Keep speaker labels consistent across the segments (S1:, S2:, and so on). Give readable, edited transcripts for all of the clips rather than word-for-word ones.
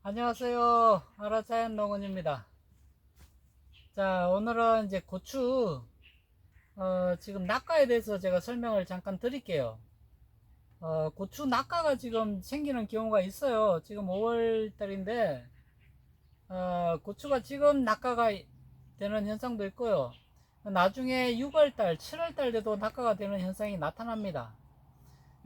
S1: 안녕하세요. 아라자연 농원입니다. 자, 오늘은 이제 고추, 지금 낙과에 대해서 제가 설명을 잠깐 드릴게요. 고추 낙과가 지금 생기는 경우가 있어요. 지금 5월달인데, 고추가 지금 낙과가 되는 현상도 있고요. 나중에 6월달, 7월달 돼도 낙과가 되는 현상이 나타납니다.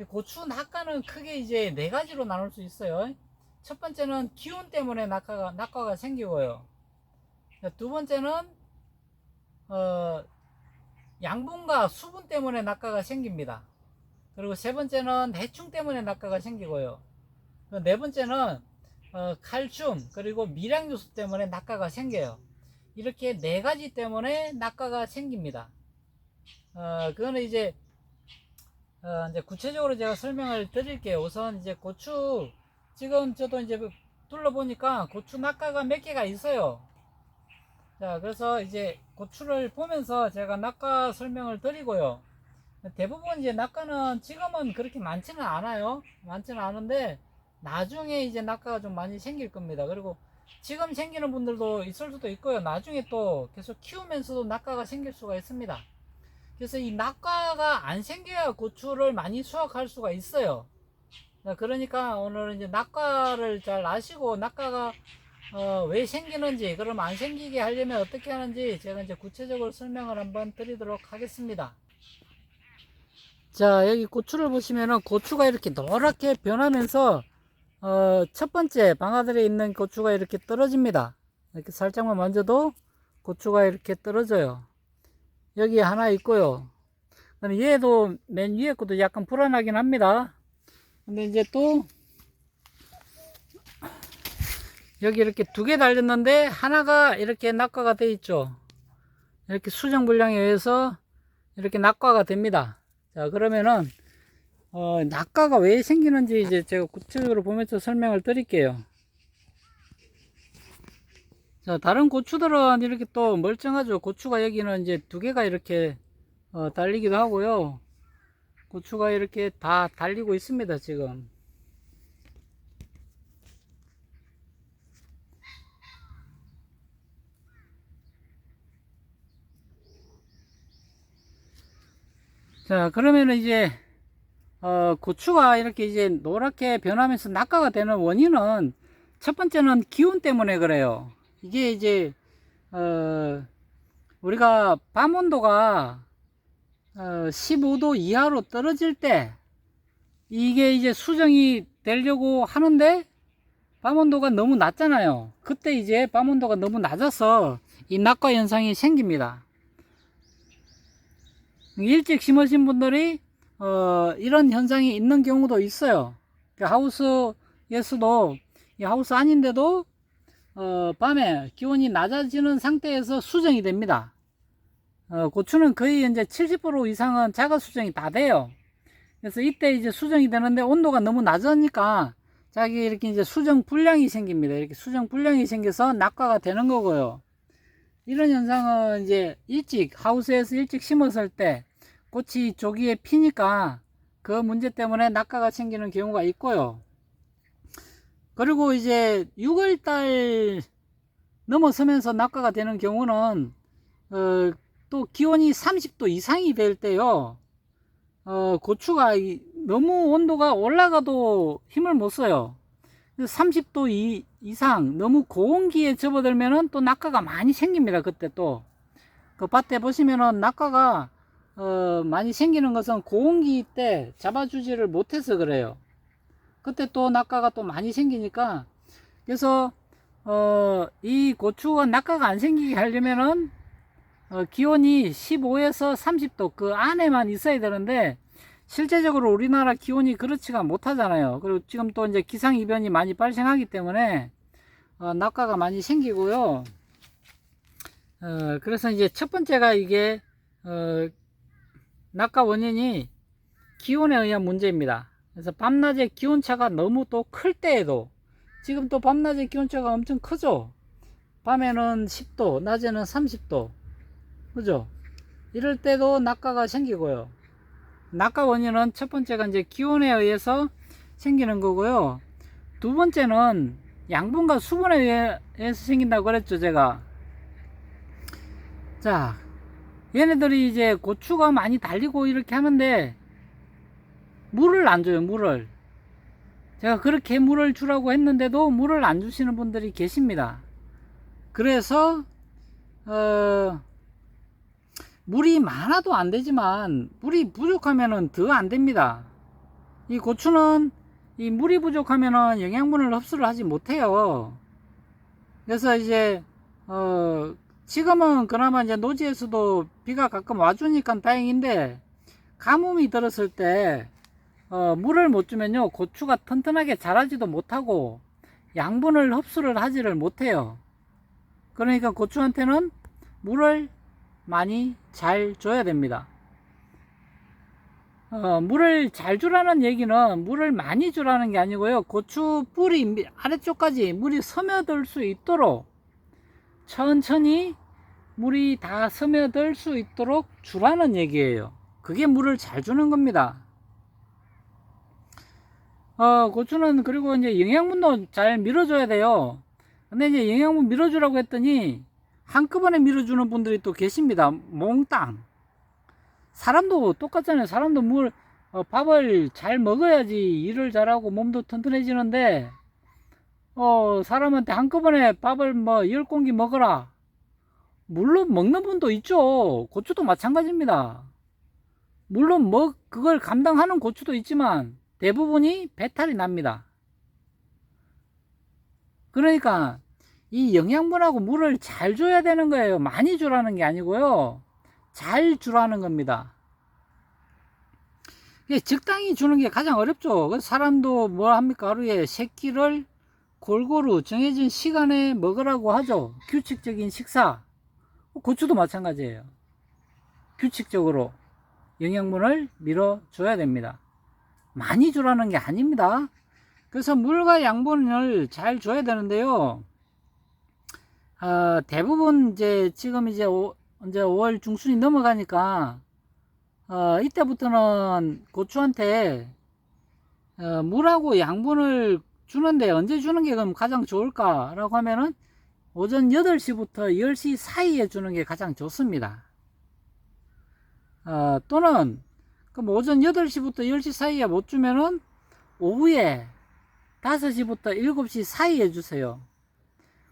S1: 이 고추 낙과는 크게 이제 네 가지로 나눌 수 있어요. 첫 번째는 기온 때문에 낙과가 생기고요. 두 번째는 양분과 수분 때문에 낙과가 생깁니다. 그리고 세 번째는 해충 때문에 낙과가 생기고요. 네 번째는 칼슘 그리고 미량 요소 때문에 낙과가 생겨요. 이렇게 네 가지 때문에 낙과가 생깁니다. 그거는 이제 구체적으로 제가 설명을 드릴게요. 우선 이제 고추, 지금 저도 이제 둘러보니까 고추 낙과가 몇 개가 있어요. 자, 그래서 이제 고추를 보면서 제가 낙과 설명을 드리고요. 대부분 이제 낙과는 지금은 그렇게 많지는 않아요. 많지는 않은데 나중에 이제 낙과가 좀 많이 생길 겁니다. 그리고 지금 생기는 분들도 있을 수도 있고요. 나중에 또 계속 키우면서도 낙과가 생길 수가 있습니다. 그래서 이 낙과가 안 생겨야 고추를 많이 수확할 수가 있어요. 그러니까 오늘은 이제 낙과를 잘 아시고 낙과가 왜 생기는지, 그럼 안 생기게 하려면 어떻게 하는지 제가 이제 구체적으로 설명을 한번 드리도록 하겠습니다. 자, 여기 고추를 보시면은 고추가 이렇게 노랗게 변하면서 첫 번째 방아들에 있는 고추가 이렇게 떨어집니다. 이렇게 살짝만 만져도 고추가 이렇게 떨어져요. 여기 하나 있고요. 얘도 맨 위에 것도 약간 불안하긴 합니다. 근데 이제 또 여기 이렇게 두 개 달렸는데 하나가 이렇게 낙과가 되어 있죠. 이렇게 수정 불량에 의해서 이렇게 낙과가 됩니다. 자, 그러면은 낙과가 왜 생기는지 이제 제가 구체적으로 보면서 설명을 드릴게요. 자, 다른 고추들은 이렇게 또 멀쩡하죠. 고추가 여기는 이제 두 개가 이렇게 달리기도 하고요. 고추가 이렇게 다 달리고 있습니다, 지금. 자, 그러면은 이제 고추가 이렇게 이제 노랗게 변하면서 낙과가 되는 원인은 첫 번째는 기온 때문에 그래요. 이게 이제 우리가 밤 온도가 15도 이하로 떨어질 때 이게 이제 수정이 되려고 하는데 밤 온도가 너무 낮잖아요. 그때 이제 밤 온도가 너무 낮아서 이 낙과 현상이 생깁니다. 일찍 심으신 분들이 이런 현상이 있는 경우도 있어요. 하우스에서도, 이 하우스 아닌데도 밤에 기온이 낮아지는 상태에서 수정이 됩니다. 고추는 거의 이제 70% 이상은 자가 수정이 다 돼요. 그래서 이때 이제 수정이 되는데 온도가 너무 낮으니까 자기 이렇게 이제 수정 불량이 생깁니다. 이렇게 수정 불량이 생겨서 낙과가 되는 거고요. 이런 현상은 이제 하우스에서 일찍 심었을 때 꽃이 조기에 피니까 그 문제 때문에 낙과가 생기는 경우가 있고요. 그리고 이제 6월달 넘어서면서 낙과가 되는 경우는 또 기온이 30도 이상이 될 때요. 고추가 너무 온도가 올라가도 힘을 못 써요. 30도 이상 너무 고온기에 접어들면은 또 낙과가 많이 생깁니다. 그때 또 그 밭에 보시면은 낙과가 많이 생기는 것은 고온기 때 잡아주지를 못해서 그래요. 그때 또 낙과가 또 많이 생기니까, 그래서 이 고추가 낙과가 안 생기게 하려면은 기온이 15에서 30도 그 안에만 있어야 되는데 실제적으로 우리나라 기온이 그렇지가 못하잖아요. 그리고 지금 또 이제 기상이변이 많이 발생하기 때문에 낙과가 많이 생기고요. 그래서 이제 첫 번째가 이게 낙과 원인이 기온에 의한 문제입니다. 그래서 밤낮의 기온차가 너무 또 클 때에도, 지금 또 밤낮의 기온차가 엄청 크죠. 밤에는 10도, 낮에는 30도, 그죠? 이럴 때도 낙과가 생기고요. 낙과 원인은 첫 번째가 이제 기온에 의해서 생기는 거고요. 두 번째는 양분과 수분에 의해서 생긴다고 그랬죠, 제가. 자, 얘네들이 이제 고추가 많이 달리고 이렇게 하는데 물을 안 줘요, 물을. 제가 그렇게 물을 주라고 했는데도 물을 안 주시는 분들이 계십니다. 그래서 물이 많아도 안 되지만 물이 부족하면은 더 안 됩니다. 이 고추는 이 물이 부족하면은 영양분을 흡수를 하지 못해요. 그래서 이제 지금은 그나마 이제 노지에서도 비가 가끔 와주니까 다행인데, 가뭄이 들었을 때 물을 못 주면요 고추가 튼튼하게 자라지도 못하고 양분을 흡수를 하지를 못해요. 그러니까 고추한테는 물을 많이 잘 줘야 됩니다. 물을 잘 주라는 얘기는 물을 많이 주라는 게 아니고요, 고추 뿌리 아래쪽까지 물이 스며들 수 있도록 천천히 물이 다 스며들 수 있도록 주라는 얘기예요. 그게 물을 잘 주는 겁니다. 고추는 그리고 이제 영양분도 잘 밀어줘야 돼요. 근데 이제 영양분 밀어주라고 했더니 한꺼번에 밀어주는 분들이 또 계십니다. 몽땅. 사람도 똑같잖아요. 사람도 밥을 잘 먹어야지 일을 잘하고 몸도 튼튼해지는데, 사람한테 한꺼번에 밥을 뭐 10공기 먹어라. 물론 먹는 분도 있죠. 고추도 마찬가지입니다. 물론 그걸 감당하는 고추도 있지만 대부분이 배탈이 납니다. 그러니까 이 영양분하고 물을 잘 줘야 되는 거예요. 많이 주라는 게 아니고요, 잘 주라는 겁니다. 적당히 주는 게 가장 어렵죠. 사람도 뭘 합니까? 하루에 3끼를 골고루 정해진 시간에 먹으라고 하죠. 규칙적인 식사. 고추도 마찬가지예요. 규칙적으로 영양분을 밀어줘야 됩니다. 많이 주라는 게 아닙니다. 그래서 물과 양분을 잘 줘야 되는데요, 대부분 이제 지금 이제 5월 중순이 넘어가니까 이때부터는 고추한테 물하고 양분을 주는데, 언제 주는 게 그럼 가장 좋을까 라고 하면은 오전 8시부터 10시 사이에 주는 게 가장 좋습니다. 또는 그럼 오전 8시부터 10시 사이에 못 주면은 오후에 5시부터 7시 사이에 주세요.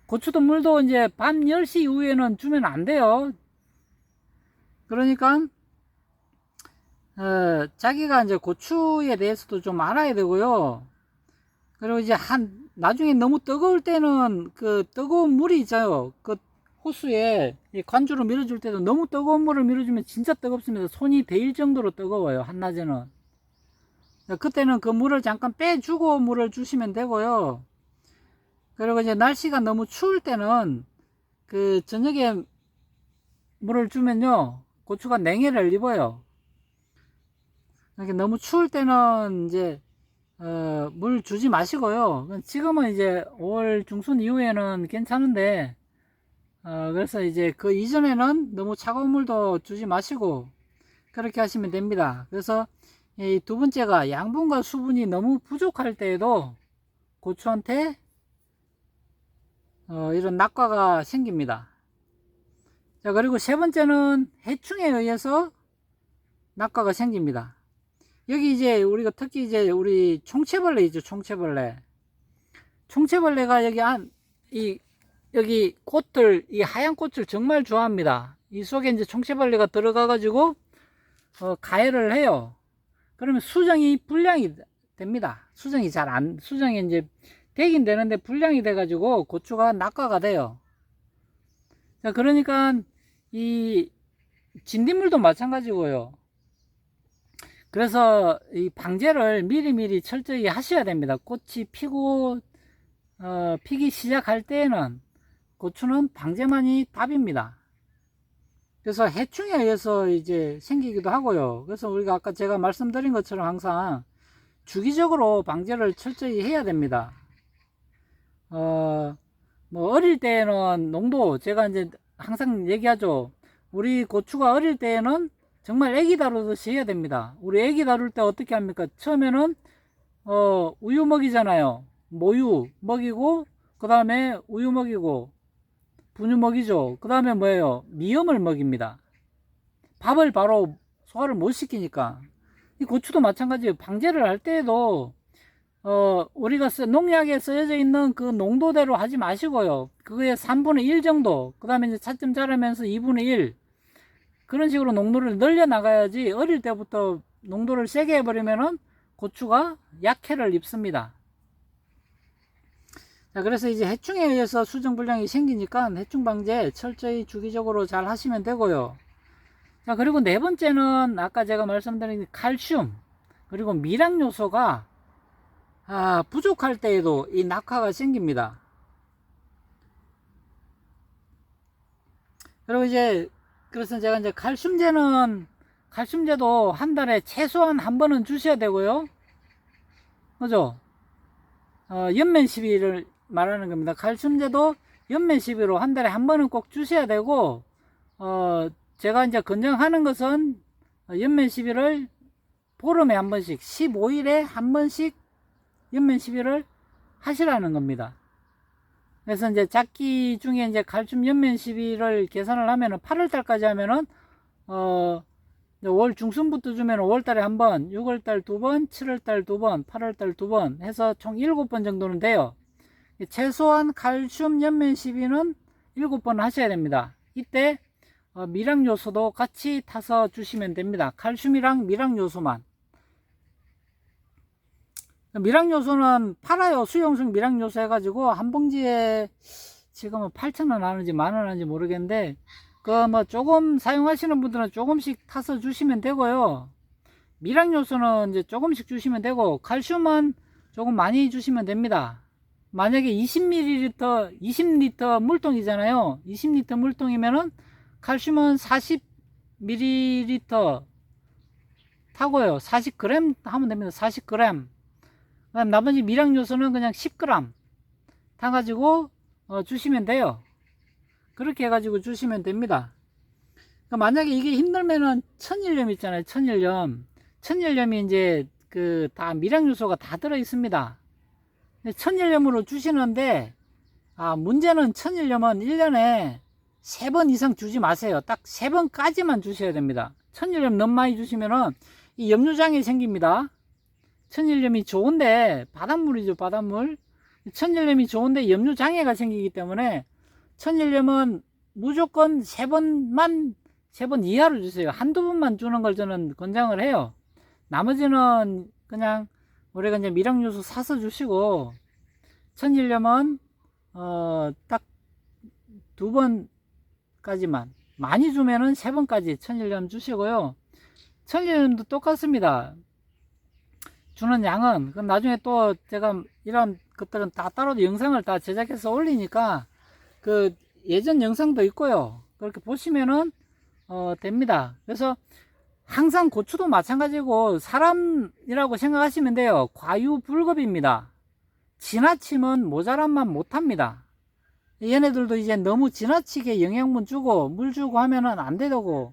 S1: 고추도 물도 이제 밤 10시 이후에는 주면 안 돼요. 그러니까 자기가 이제 고추에 대해서도 좀 알아야 되고요. 그리고 이제 나중에 너무 뜨거울 때는 그 뜨거운 물이 있어요. 그 호수에 관주로 밀어줄 때도 너무 뜨거운 물을 밀어주면 진짜 뜨겁습니다. 손이 데일 정도로 뜨거워요, 한낮에는. 그때는 그 물을 잠깐 빼주고 물을 주시면 되고요. 그리고 이제 날씨가 너무 추울 때는 그 저녁에 물을 주면요 고추가 냉해를 입어요. 너무 추울 때는 이제 물 주지 마시고요. 지금은 이제 5월 중순 이후에는 괜찮은데, 그래서 이제 그 이전에는 너무 차가운 물도 주지 마시고 그렇게 하시면 됩니다. 그래서 이 두 번째가 양분과 수분이 너무 부족할 때에도 고추한테 이런 낙과가 생깁니다. 자, 그리고 세 번째는 해충에 의해서 낙과가 생깁니다. 여기 이제 우리가 특히 이제 우리 총채벌레 있죠, 총채벌레. 총채벌레가 여기 꽃들, 이 하얀 꽃을 정말 좋아합니다. 이 속에 이제 총채벌레가 들어가 가지고 가해를 해요. 그러면 수정이 불량이 됩니다. 수정이 이제 되긴 되는데 불량이 돼 가지고 고추가 낙과가 돼요. 자, 그러니까 이 진딧물도 마찬가지고요. 그래서 이 방제를 미리미리 철저히 하셔야 됩니다. 꽃이 피기 시작할 때에는 고추는 방제만이 답입니다. 그래서 해충에 의해서 이제 생기기도 하고요. 그래서 우리가 아까 제가 말씀드린 것처럼 항상 주기적으로 방제를 철저히 해야 됩니다. 뭐 어릴 때는 농도, 제가 이제 항상 얘기하죠. 우리 고추가 어릴 때에는 정말 애기 다루듯이 해야 됩니다. 우리 애기 다룰 때 어떻게 합니까? 처음에는 우유 먹이잖아요. 모유 먹이고 그 다음에 우유 먹이고 분유 먹이죠. 그 다음에 뭐예요? 미염을 먹입니다. 밥을 바로 소화를 못 시키니까. 이 고추도 마찬가지예요. 방제를 할 때에도 우리가 농약에 쓰여져 있는 그 농도대로 하지 마시고요. 그거의 3분의 1 정도, 그 다음에 이제 차츰 자라면서 2분의 1 그런 식으로 농도를 늘려 나가야지. 어릴 때부터 농도를 세게 해버리면은 고추가 약해를 입습니다. 자, 그래서 이제 해충에 의해서 수정불량이 생기니까 해충 방제 철저히 주기적으로 잘 하시면 되고요. 자, 그리고 네 번째는 아까 제가 말씀드린 칼슘 그리고 미량 요소가 부족할 때에도 이 낙화가 생깁니다. 그리고 이제 그래서 제가 이제 칼슘제도 한 달에 최소한 한 번은 주셔야 되고요. 그죠? 연면 시비를 말하는 겁니다. 칼슘제도 연면 시비로 한 달에 한 번은 꼭 주셔야 되고, 제가 이제 권장하는 것은 연면 시비를 보름에 한 번씩, 15일에 한 번씩 연면 시비를 하시라는 겁니다. 그래서 이제 작기 중에 이제 칼슘 연면 시비를 계산을 하면은 8월달까지 하면은, 월 중순부터 주면 5월달에 한 번, 6월달 두 번, 7월달 두 번, 8월달 두 번 해서 총 7번 정도는 돼요. 최소한 칼슘 연면 시비는 7번 하셔야 됩니다. 이때 미량 요소도 같이 타서 주시면 됩니다. 칼슘이랑 미량 요소만. 미량 요소는 팔아요. 수용성 미량 요소 해가지고 한 봉지에 지금은 8,000원 하는지 10,000원 하는지 모르겠는데, 조금 사용하시는 분들은 조금씩 타서 주시면 되고요. 미량 요소는 이제 조금씩 주시면 되고, 칼슘은 조금 많이 주시면 됩니다. 만약에 20리터 물통이잖아요. 20리터 물통이면은 칼슘은 40ml 타고요. 40g 하면 됩니다. 40g. 그다음 나머지 미량 요소는 그냥 10g 타가지고 주시면 돼요. 그렇게 해가지고 주시면 됩니다. 그러니까 만약에 이게 힘들면은 천일염 있잖아요. 천일염이 이제 다 미량 요소가 다 들어 있습니다. 천일염으로 주시는데, 문제는 천일염은 1년에 3번 이상 주지 마세요. 딱 3번까지만 주셔야 됩니다. 천일염 너무 많이 주시면은 이 염류장애 생깁니다. 천일염이 좋은데, 바닷물이죠, 바닷물. 천일염이 좋은데 염류장애가 생기기 때문에 천일염은 무조건 3번 이하로 주세요. 한두 번만 주는 걸 저는 권장을 해요. 나머지는 그냥 우리가 이제 미량요소 사서 주시고, 천일염은 딱 2번까지만, 많이 주면은 3번까지 천일염 주시고요. 천일염도 똑같습니다. 주는 양은 나중에 또 제가 이런 것들은 다 따로 영상을 다 제작해서 올리니까 예전 영상도 있고요. 그렇게 보시면은 됩니다. 그래서 항상 고추도 마찬가지고 사람이라고 생각하시면 돼요. 과유불급입니다. 지나치면 모자란만 못합니다. 얘네들도 이제 너무 지나치게 영양분 주고 물 주고 하면은 안 되고,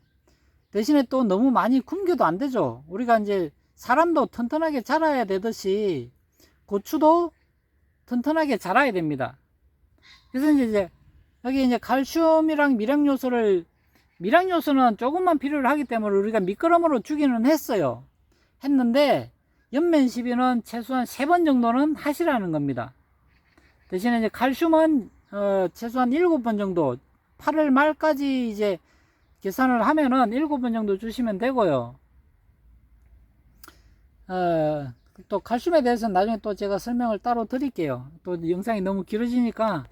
S1: 대신에 또 너무 많이 굶겨도 안 되죠. 우리가 이제 사람도 튼튼하게 자라야 되듯이 고추도 튼튼하게 자라야 됩니다. 그래서 이제 여기 이제 칼슘이랑 미량 요소는 조금만 필요로 하기 때문에 우리가 미끄럼으로 주기는 했는데 연면 시비는 최소한 3번 정도는 하시라는 겁니다. 대신에 이제 칼슘은 최소한 7번 정도, 8월 말까지 이제 계산을 하면은 7번 정도 주시면 되고요. 또 칼슘에 대해서는 나중에 또 제가 설명을 따로 드릴게요. 또 영상이 너무 길어지니까.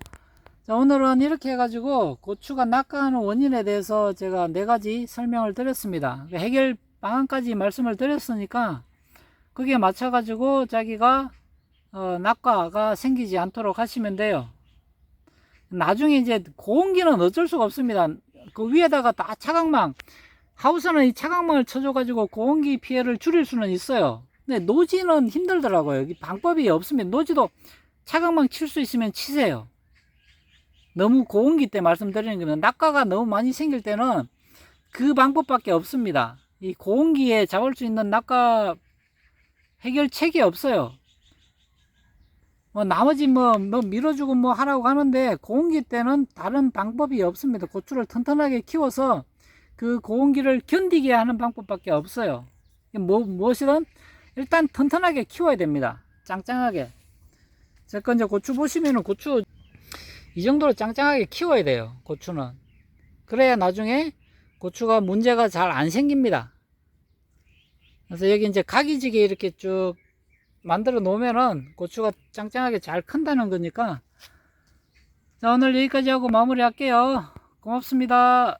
S1: 자, 오늘은 이렇게 해가지고 고추가 낙하하는 원인에 대해서 제가 4가지 설명을 드렸습니다. 해결 방안까지 말씀을 드렸으니까 거기에 맞춰가지고 자기가 낙과가 생기지 않도록 하시면 돼요. 나중에 이제 고온기는 어쩔 수가 없습니다. 그 위에다가 다 차광망, 하우스는 이 차광망을 쳐줘가지고 고온기 피해를 줄일 수는 있어요. 근데 노지는 힘들더라고요. 방법이 없으면 노지도 차광망 칠 수 있으면 치세요. 너무 고온기 때 말씀드리는 거는 낙과가 너무 많이 생길 때는 그 방법밖에 없습니다. 이 고온기에 잡을 수 있는 낙과 해결책이 없어요. 나머지 뭐 밀어주고 뭐 하라고 하는데, 고온기 때는 다른 방법이 없습니다. 고추를 튼튼하게 키워서 그 고온기를 견디게 하는 방법밖에 없어요. 무엇이든 일단 튼튼하게 키워야 됩니다. 짱짱하게. 제가 이제 고추 보시면은, 고추 이 정도로 짱짱하게 키워야 돼요. 고추는. 그래야 나중에 고추가 문제가 잘 안 생깁니다. 그래서 여기 이제 각이지게 이렇게 쭉 만들어 놓으면은 고추가 짱짱하게 잘 큰다는 거니까. 자, 오늘 여기까지 하고 마무리 할게요. 고맙습니다.